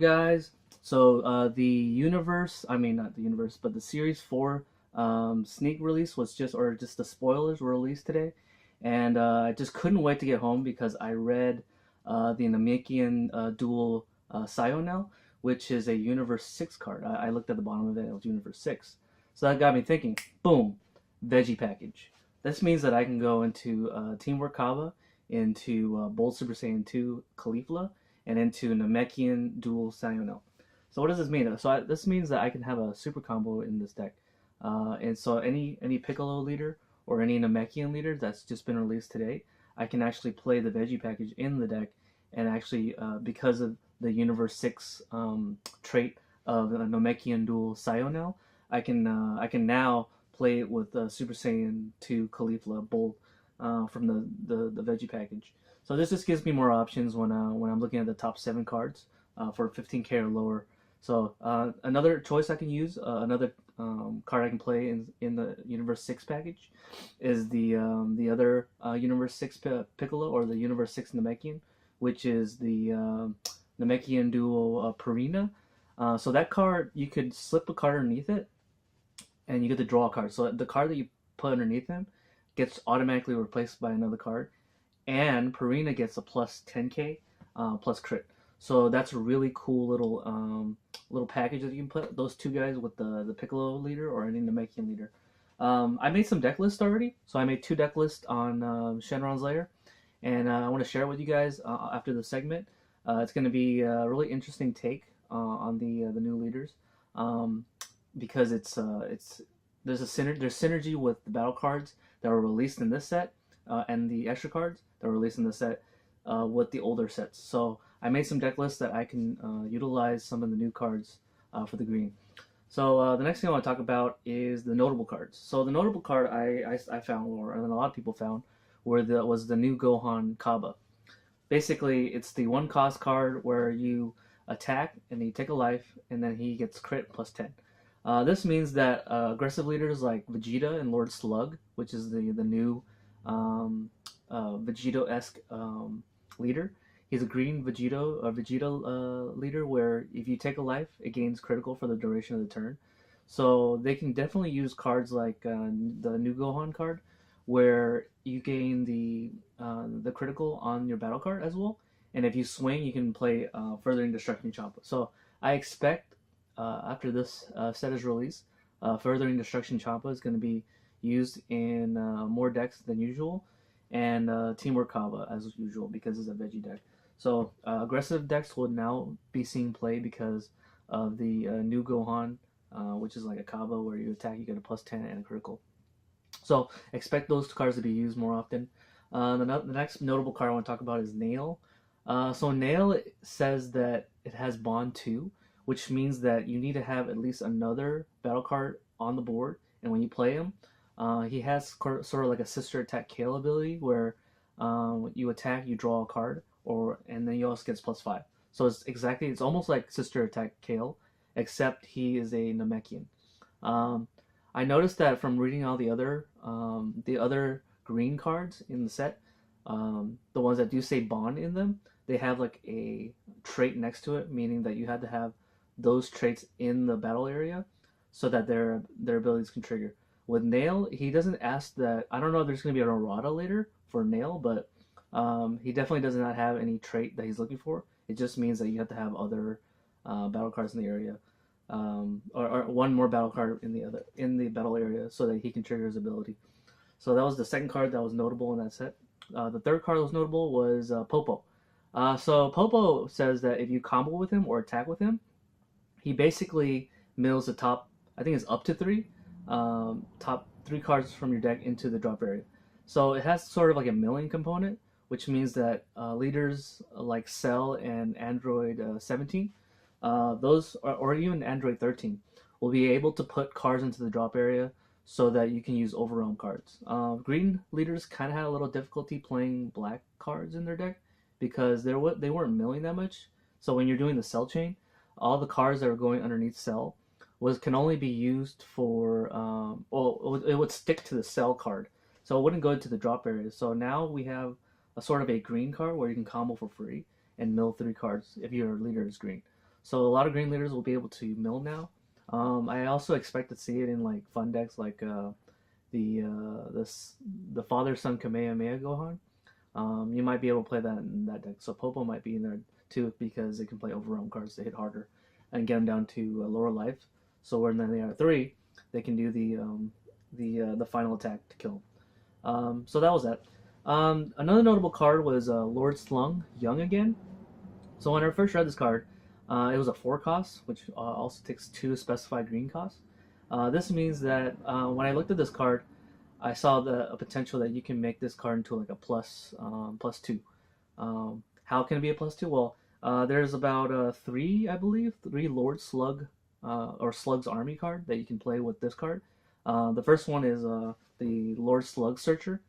guys? So the universe, I mean not the universe, but the series 4 sneak release was just the spoilers were released today, and I just couldn't wait to get home because I read the Namekian dual Sionel, which is a Universe 6 card. I looked at the bottom of it; it was Universe 6, so that got me thinking. Boom, veggie package. This means that I can go into Teamwork Kaba, into Bold Super Saiyan 2 Caulifla, and into Namekian Dual Sionel. So what does this mean? This means that I can have a super combo in this deck. And so any Piccolo leader or any Namekian leader that's just been released today, I can actually play the veggie package in the deck, and actually because of the Universe 6 trait of Namekian Dual Sionel, I can now play it with Super Saiyan 2 Caulifla Bold from the veggie package. So this just gives me more options when I'm looking at the top 7 cards for 15k or lower. So another choice I can use, another card I can play in the Universe 6 package, is the other Universe 6 Piccolo, or the Universe 6 Namekian, which is the Namekian duo Purina. So that card, you could slip a card underneath it, and you get to draw a card. So the card that you put underneath him gets automatically replaced by another card, and Purina gets a plus 10k plus crit. So that's a really cool little package that you can put those two guys with the Piccolo leader or any Namekian leader. I made some deck lists already, so I made 2 deck lists on Shenron's Lair, and I want to share it with you guys after the segment. It's going to be a really interesting take on the new leaders, because there's synergy with the battle cards that were released in this set, and the extra cards that were released in the set with the older sets. So I made some deck lists that I can utilize some of the new cards for the green. So the next thing I want to talk about is the notable cards. So the notable card I found, or and a lot of people found, was the new Gohan Kaba. Basically, it's the 1 cost card where you attack and you take a life, and then he gets crit plus 10. This means that aggressive leaders like Vegeta and Lord Slug, which is the new Vegito-esque leader. He's a green Vegeta leader where if you take a life, it gains critical for the duration of the turn. So they can definitely use cards like the new Gohan card, where you gain the critical on your battle card as well. And if you swing, you can play Furthering Destruction Champa. So I expect after this set is released, Furthering Destruction Champa is going to be used in more decks than usual, and Teamwork Kaba as usual because it's a veggie deck. So aggressive decks will now be seeing play because of the new Gohan, which is like a Kaba where you attack, you get a plus 10 and a critical. So expect those cards to be used more often. The next notable card I want to talk about is Nail. So Nail says that it has Bond 2, which means that you need to have at least another battle card on the board, and when you play him, he has sort of like a Sister Attack Kale ability where you attack, you draw a card, and then he also gets plus 5. So it's almost like Sister Attack Kale, except he is a Namekian. I noticed that from reading all the other green cards in the set, the ones that do say Bond in them, they have like a trait next to it, meaning that you had to have those traits in the battle area so that their abilities can trigger. With Nail, he doesn't ask that. I don't know if there's going to be an errata later for Nail, but he definitely does not have any trait that he's looking for. It just means that you have to have other battle cards in the area, or one more battle card in the battle area so that he can trigger his ability. So that was the second card that was notable in that set. The third card that was notable was Popo. So Popo says that if you combo with him or attack with him, he basically mills the top, I think it's up to 3, top 3 cards from your deck into the drop area. So it has sort of like a milling component, which means that leaders like Cell and Android 17, or even Android 13, will be able to put cards into the drop area so that you can use overwhelm cards. Green leaders kind of had a little difficulty playing black cards in their deck because they weren't milling that much. So when you're doing the Cell chain, all the cards that are going underneath Cell can only be used for it would stick to the Cell card, so it wouldn't go into the drop area. So now we have a sort of a green card where you can combo for free and mill 3 cards if your leader is green. So a lot of green leaders will be able to mill now. I also expect to see it in like fun decks like the father son Kamehameha Gohan. You might be able to play that in that deck. So Popo might be in there too because it can play overwhelm cards to hit harder and get them down to lower life. So when they are 3, they can do the final attack to kill them. So that was that. Another notable card was Lord Slug, Young Again. So when I first read this card, it was a 4 cost, which also takes 2 specified green costs. This means that when I looked at this card, I saw a potential that you can make this card into like a plus 2. How can it be a plus 2? Well, there's about 3, I believe, 3 Lord Slug or Slug's Army card that you can play with this card. The first one is the Lord Slug Searcher.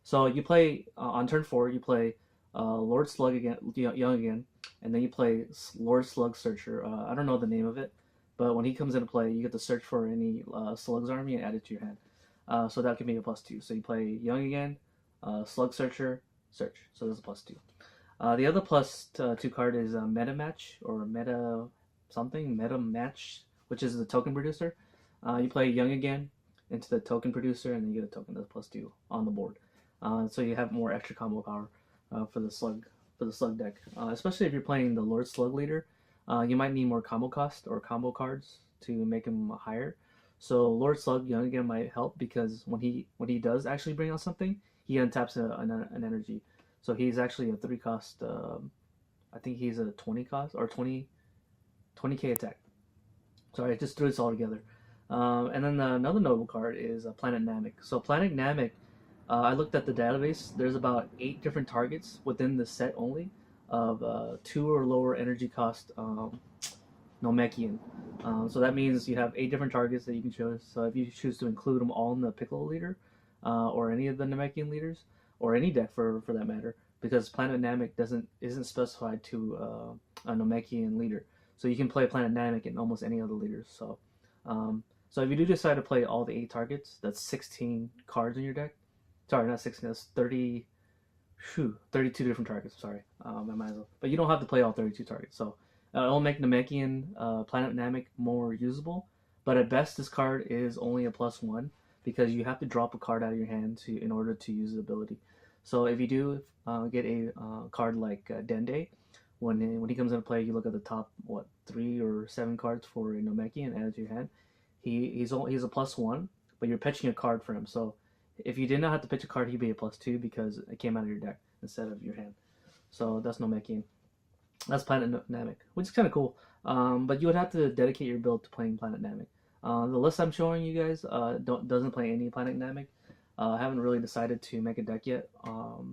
So you play on turn 4, you play Lord Slug again, Young Again, and then you play Lord Slug Searcher. I don't know the name of it, but when he comes into play, you get to search for any Slug's Army and add it to your hand. So that can be a plus 2. So you play Young Again, Slug Searcher, Search. So that's a plus 2. The other plus 2 card is Meta Match or Meta something, Meta Match, which is the token producer. You play Young Again into the token producer, and then you get a token that's plus 2 on the board. So you have more extra combo power for the slug deck, especially if you're playing the Lord Slug leader. You might need more combo cost or combo cards to make him higher. So Lord Slug Young Again might help because when he does actually bring out something, he untaps an energy. So he's actually a 3 cost. I think he's a 20 cost or 20k attack. Sorry, I just threw this all together. And then another notable card is Planet Namek. So Planet Namek, I looked at the database. There's about 8 different targets within the set only of 2 or lower energy cost Namekian. So that means you have 8 different targets that you can choose. So if you choose to include them all in the Piccolo leader, or any of the Namekian leaders, or any deck for that matter, because Planet Namek isn't specified to a Namekian leader. So you can play Planet Namek in almost any other leaders. So if you do decide to play all the 8 targets, that's 16 cards in your deck. Sorry, not 16. That's 32 different targets. Sorry, I might as well. But you don't have to play all 32 targets. So it'll make Namekian Planet Namek more usable. But at best, this card is only a plus 1 because you have to drop a card out of your hand in order to use the ability. So if you do get a card like Dende, when he comes into play, you look at the top 3 or 7 cards for a Namekian and add it to your hand. He's a plus 1, but you're pitching a card for him. So if you did not have to pitch a card, he'd be a plus 2 because it came out of your deck instead of your hand. So that's Namekian. That's Planet Namek, which is kind of cool. But you would have to dedicate your build to playing Planet Namek. The list I'm showing you guys doesn't play any Planet Namek. I haven't really decided to make a deck yet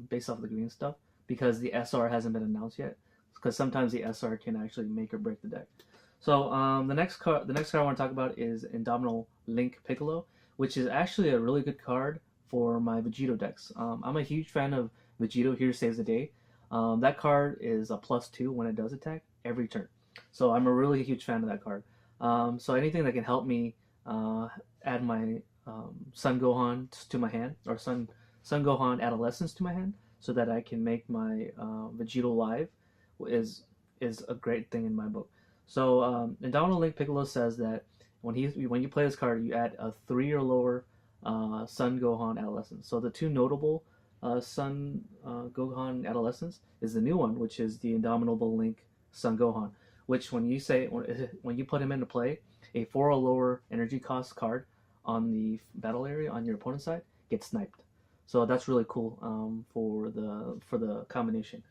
based off the green stuff because the SR hasn't been announced yet. Because sometimes the SR can actually make or break the deck. So the next card I want to talk about is Indomitable Link Piccolo, which is actually a really good card for my Vegito decks. I'm a huge fan of Vegito Here Saves the Day. That card is a plus 2 when it does attack every turn. So I'm a really huge fan of that card. So anything that can help me add my Sun Gohan to my hand, or Sun Gohan Adolescence to my hand, so that I can make my Vegito live, is a great thing in my book. So Indomitable Link Piccolo says that when you play this card, you add a 3 or lower Sun Gohan Adolescence. So the 2 notable Sun Gohan Adolescence is the new one, which is the Indomitable Link Sun Gohan, which when you put him into play, a 4 or lower energy cost card on the battle area on your opponent's side gets sniped. So that's really cool for the combination.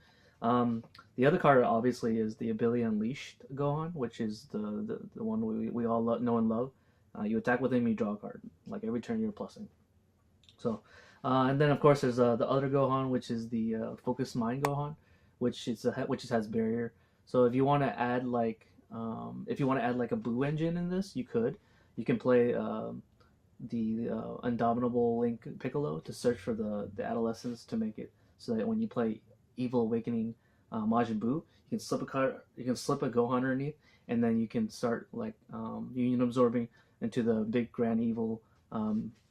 The other card obviously is the ability Unleashed Gohan, which is the one we all know and love. You attack with him, you draw a card. Like every turn you're plussing. So, and then of course there's the other Gohan, which is the Focus Mind Gohan, which has barrier. So if you want to add like a Boo engine in this, you can play the Indomitable Link Piccolo to search for the adolescence to make it so that when you play Evil Awakening Majin Buu, you can slip a card, you can slip a Gohan underneath, and then you can start like Union Absorbing into the big Grand Evil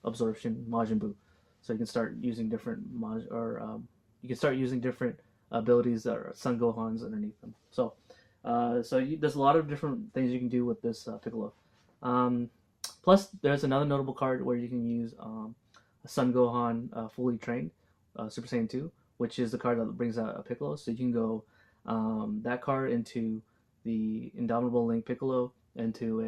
Absorption Majin Buu. So you can start using different abilities that are Sun Gohans underneath them. So There's a lot of different things you can do with this Piccolo. Um, Plus, there's another notable card where you can use a Sun Gohan fully trained Super Saiyan 2, which is the card that brings out a Piccolo. So you can go that card into the Indomitable Link Piccolo into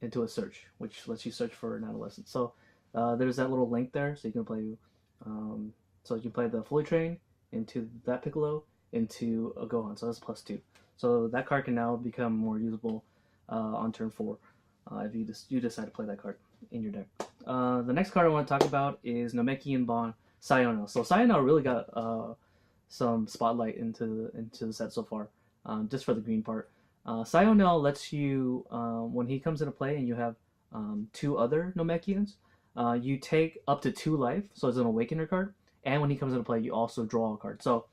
a search, which lets you search for an adolescent. So there's that little link there, so you can play. Um, so you can play the fully trained into that Piccolo into a Gohan. So that's +2. So that card can now become more usable on turn 4 if you decide to play that card in your deck. The next card I want to talk about is Namekian Bond Sayonel. So Sayonel really got some spotlight into the set so far, just for the green part. Sayonel lets you, when he comes into play and you have 2 other Namekians, you take up to 2 life, so it's an Awakener card. And when he comes into play, you also draw a card. So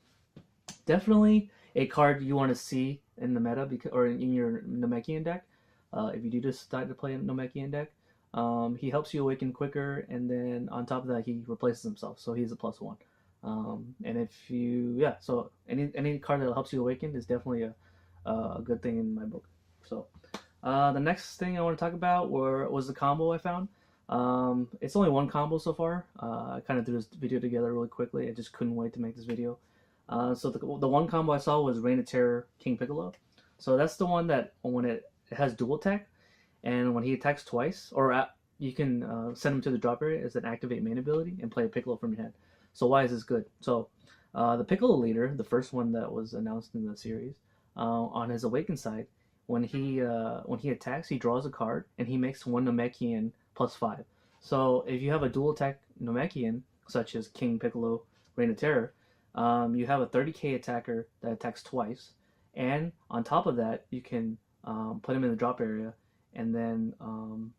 definitely a card you want to see in the meta or in your Namekian deck. If you do decide to play a Namekian deck, he helps you awaken quicker, and then on top of that, he replaces himself, so he's a +1. And if you, yeah, so any card that helps you awaken is definitely a good thing in my book. So the next thing I want to talk about was the combo I found. It's only one combo so far. I kind of threw this video together really quickly. I just couldn't wait to make this video. So the one combo I saw was Reign of Terror King Piccolo. So that's the one that when it has dual attack, and when he attacks twice, you can send him to the drop area as an activate main ability and play a Piccolo from your hand. So why is this good? So the Piccolo leader, the first one that was announced in the series, on his awakened side, when he attacks, he draws a card and he makes one Namekian +5. So if you have a dual attack Namekian, such as King Piccolo, Reign of Terror, you have a 30k attacker that attacks twice, and on top of that, you can put him in the drop area and then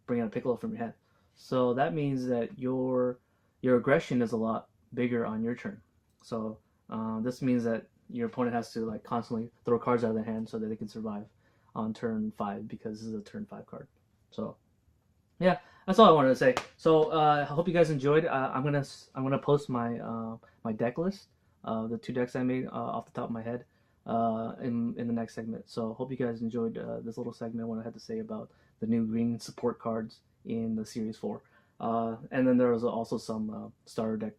bring out a Piccolo from your hand. So that means that your aggression is a lot bigger on your turn. So this means that your opponent has to like constantly throw cards out of their hand so that they can survive on turn 5, because this is a turn 5 card. So yeah, that's all I wanted to say. So I hope you guys enjoyed. I'm gonna post my my deck list, the 2 decks I made off the top of my head, in the next segment. So hope you guys enjoyed this little segment, what I had to say about the new green support cards in the Series 4. And then there was also some starter deck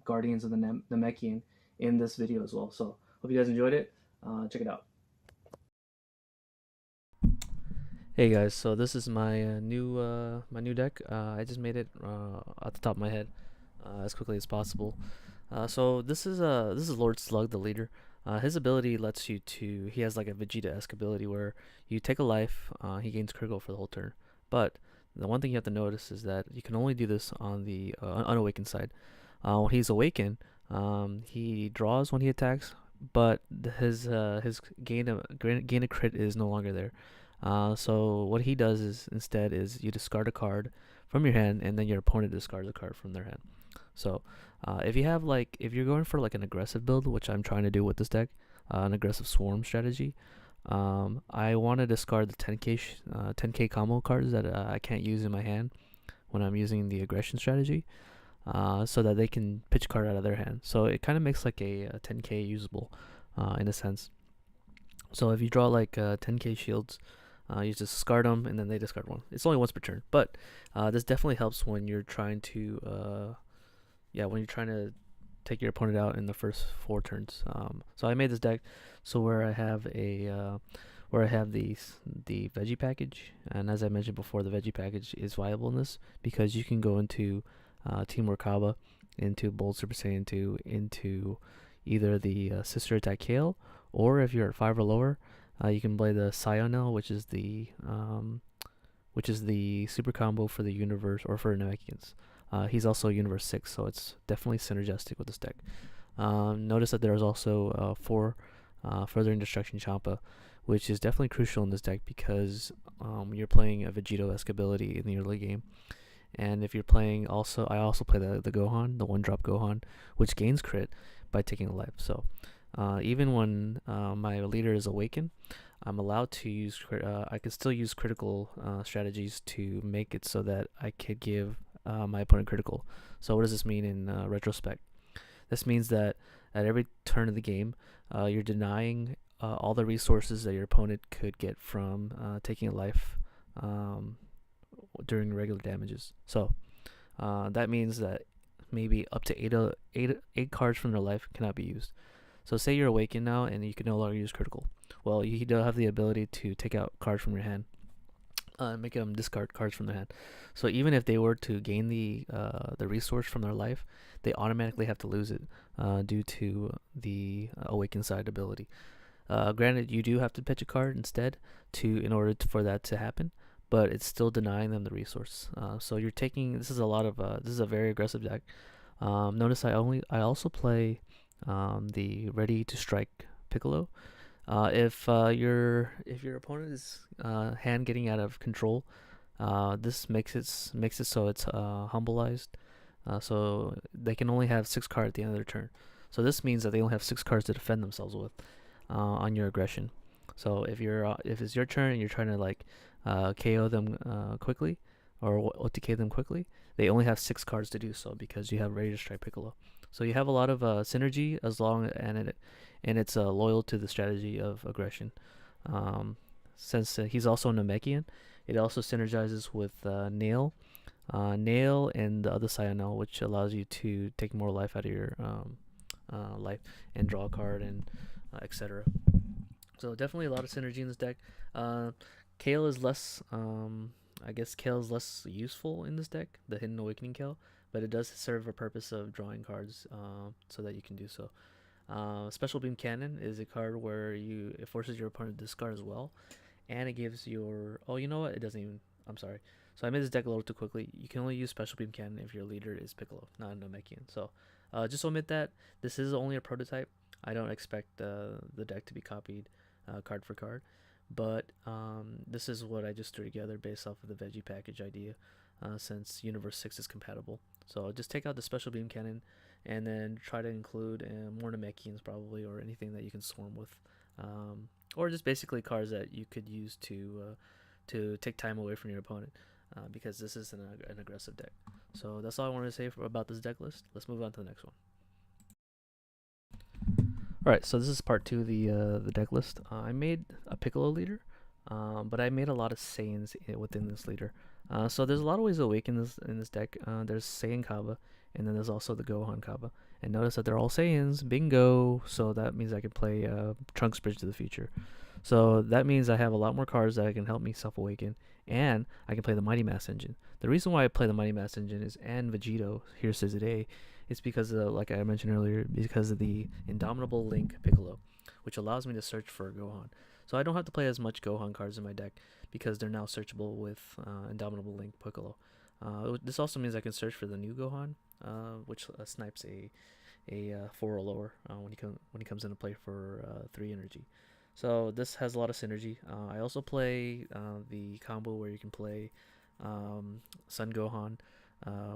Guardians of the Namekian in this video as well. So hope you guys enjoyed it. Check it out. Hey guys, so this is my new deck. I just made it at the top of my head as quickly as possible. So this is Lord Slug, the leader. His ability lets you to, he has like a Vegeta-esque ability where you take a life, he gains critical for the whole turn. But the one thing you have to notice is that you can only do this on the unawakened side. When he's awakened, he draws when he attacks, but his gain a crit is no longer there. So what he does is instead is you discard a card from your hand, and then your opponent discards a card from their hand. So if you're going for like an aggressive build, which I'm trying to do with this deck, an aggressive swarm strategy, I want to discard the 10k combo cards that I can't use in my hand when I'm using the aggression strategy, so that they can pitch card out of their hand. So it kind of makes like a 10k usable in a sense. So if you draw like 10k shields, you just discard them and then they discard one. It's only once per turn, but this definitely helps when you're trying to take your opponent out in the first 4 turns. So I made this deck so where I have the veggie package, and as I mentioned before, the veggie package is viable in this because you can go into Team Merkaba, into Bold Super Saiyan 2, into either the Sister Attack Kale, or if you're at 5 or lower, you can play the Sayonel, which is the super combo for the universe or for Namekians. He's also Universe 6, so it's definitely synergistic with this deck. Notice that there's also 4 Furthering Destruction Champa, which is definitely crucial in this deck because you're playing a Vegito-esque ability in the early game. And if you're playing I also play the Gohan, the 1-drop Gohan, which gains crit by taking a life. So even when my leader is awakened, I'm allowed to use I can still use critical strategies to make it so that I could give my opponent critical. So what does this mean in retrospect? This means that at every turn of the game, you're denying all the resources that your opponent could get from taking a life um, during regular damages. So that means that maybe up to eight cards from their life cannot be used. So say you're awakened now and you can no longer use critical. Well, you don't have the ability to take out cards from your hand, make them discard cards from their hand. So even if they were to gain the resource from their life, they automatically have to lose it due to the awakened side ability. Granted, you do have to pitch a card instead in order for that to happen, but it's still denying them the resource. So you're taking this is a lot of this is a very aggressive deck. Notice I also play the ready to strike Piccolo. If your opponent is hand getting out of control, this makes it so it's humbleized, so they can only have 6 cards at the end of their turn. So this means that they only have 6 cards to defend themselves with on your aggression. So if it's your turn and you're trying to like KO them quickly or OTK them quickly, they only have 6 cards to do so because you have ready to strike Piccolo. So you have a lot of synergy as long and it's loyal to the strategy of aggression. Since he's also a Namekian, it also synergizes with Nail and the other Cyano, which allows you to take more life out of your life and draw a card and etc. So definitely a lot of synergy in this deck. Kale is less, I guess Kale is less useful in this deck, the Hidden Awakening Kale, but it does serve a purpose of drawing cards so that you can do so. Special Beam Cannon is a card where it forces your opponent to discard as well, and it gives your you know what, it doesn't even, I'm sorry. So I made this deck a little too quickly. You can only use Special Beam Cannon if your leader is Piccolo, not a Namekian. So just omit that. This is only a prototype. I don't expect the deck to be copied card for card, but this is what I just threw together based off of the Veggie package idea, since Universe 6 is compatible. So just take out the Special Beam Cannon and then try to include more Namekians probably, or anything that you can swarm with, or just basically cards that you could use to take time away from your opponent, because this is an aggressive deck. So that's all I wanted to say about this deck list. Let's move on to the next one. All right, so this is part 2 of the deck list. I made a Piccolo leader, but I made a lot of Saiyans within this leader. So there's a lot of ways to awaken in this deck. There's Saiyan Kaba, and then there's also the Gohan Kaba. And notice that they're all Saiyans. Bingo! So that means I can play Trunks Bridge to the Future. So that means I have a lot more cards that can help me self-awaken, and I can play the Mighty Mass Engine. The reason why I play the Mighty Mass Engine and Vegito, here says today, is because like I mentioned earlier, because of the Indomitable Link Piccolo, which allows me to search for Gohan. So I don't have to play as much Gohan cards in my deck because they're now searchable with Indomitable Link Piccolo. This also means I can search for the new Gohan, which snipes a 4 or lower when he comes into play for 3 energy. So this has a lot of synergy. I also play the combo where you can play Sun Gohan,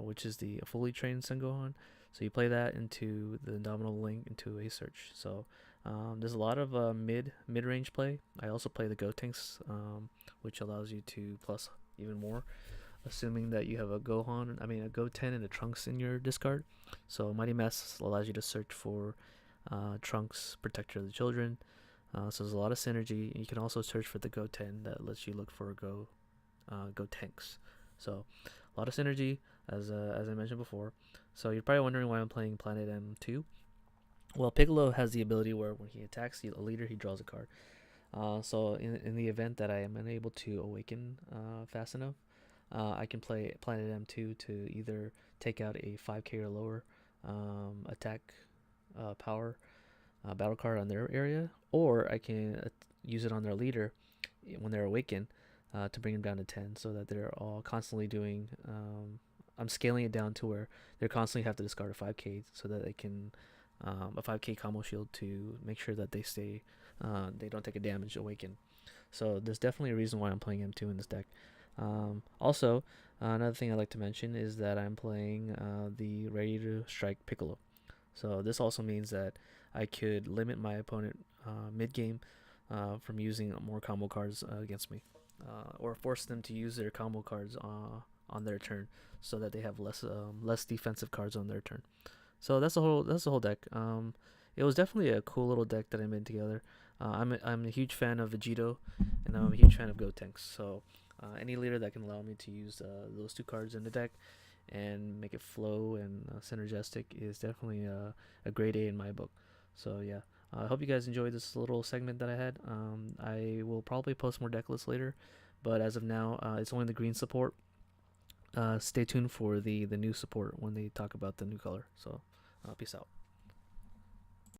which is the fully trained Sun Gohan. So you play that into the Indomitable Link into a search. So there's a lot of mid-range play. I also play the Gotenks, which allows you to plus even more, assuming that you have a Goten and a Trunks in your discard. So Mighty Mass allows you to search for Trunks, Protector of the Children. So there's a lot of synergy. You can also search for the Goten that lets you look for Gotenks. So a lot of synergy, as I mentioned before. So you're probably wondering why I'm playing Planet M2. Well, Piccolo has the ability where when he attacks a leader, he draws a card. So in the event that I am unable to awaken fast enough, I can play Planet M2 to either take out a 5k or lower attack power battle card on their area, or I can use it on their leader when they're awakened to bring them down to 10, so that they're all constantly doing. I'm scaling it down to where they constantly have to discard a 5k so that they can a 5k combo shield to make sure that they don't take a damage awaken. So there's definitely a reason why I'm playing M2 in this deck. Also, another thing I'd like to mention is that I'm playing the Ready to Strike Piccolo. So this also means that I could limit my opponent mid-game from using more combo cards against me, or force them to use their combo cards on their turn, so that they have less defensive cards on their turn. So that's the whole deck. It was definitely a cool little deck that I made together. I'm a huge fan of Vegito, and I'm a huge fan of Gotenks. So any leader that can allow me to use those two cards in the deck and make it flow and synergistic is definitely a grade A in my book. So yeah, I hope you guys enjoyed this little segment that I had. I will probably post more deck lists later, but as of now, it's only the green support. Stay tuned for the new support when they talk about the new color. So peace out.